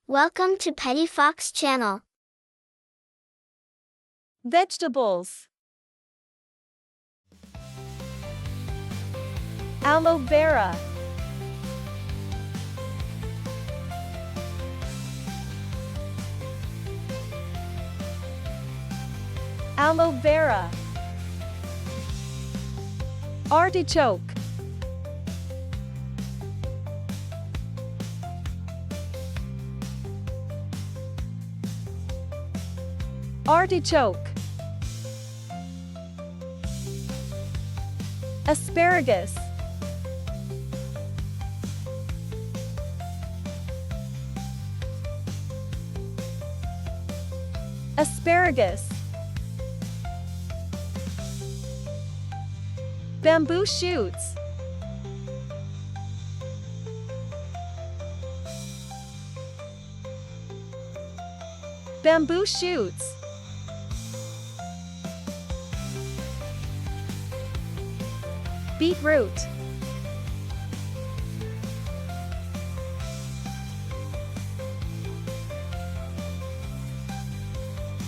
Welcome to Petty Fox Channel. Vegetables. Aloe vera. Aloe vera. Artichoke. Artichoke. Asparagus. Asparagus. Bamboo shoots. Bamboo shoots. Beetroot.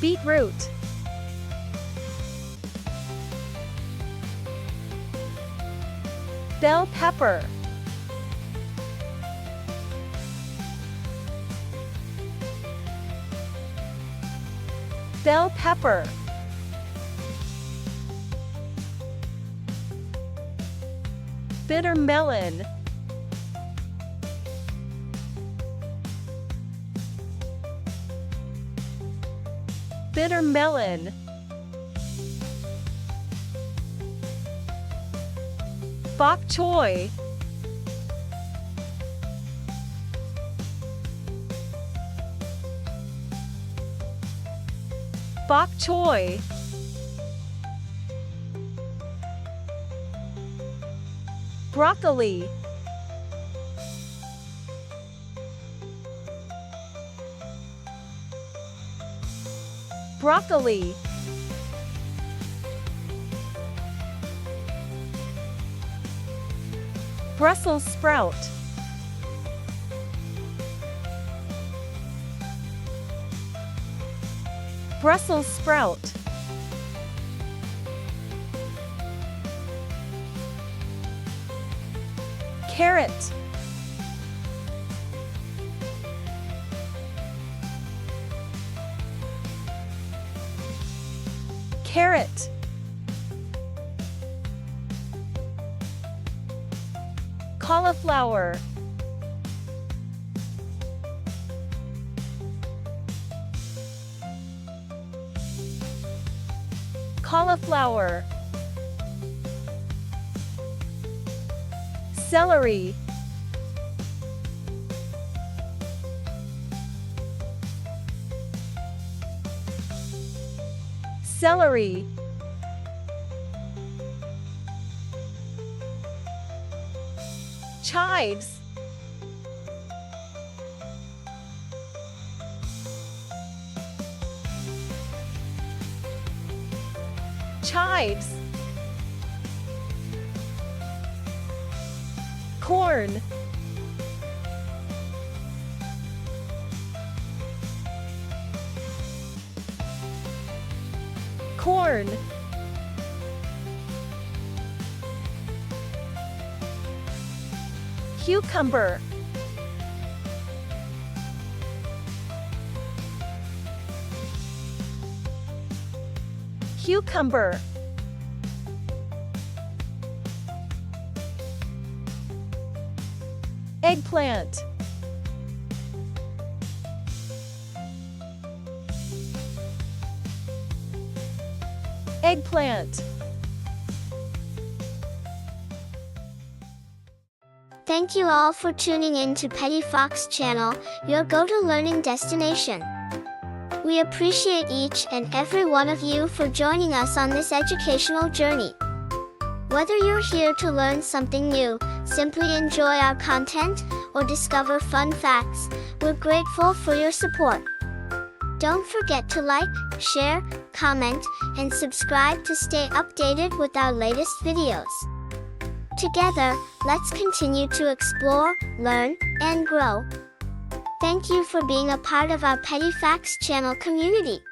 Beetroot. Bell pepper. Bell pepper. Bitter melon. Bitter melon. Bok choy. Bok choy. Broccoli. Broccoli. Brussels sprout. Brussels sprout. Carrot. Carrot. Cauliflower. Cauliflower. Celery. Celery. Chives. Chives. Corn. Corn. Cucumber. Cucumber. Eggplant. Eggplant. Thank you all for tuning in to Petty Fox Channel, your go-to learning destination. We appreciate each and every one of you for joining us on this educational journey. Whether you're here to learn something new, simply enjoy our content, or discover fun facts, we're grateful for your support. Don't forget to like, share, comment, and subscribe to stay updated with our latest videos. Together, let's continue to explore, learn, and grow. Thank you for being a part of our Petty Facts channel community.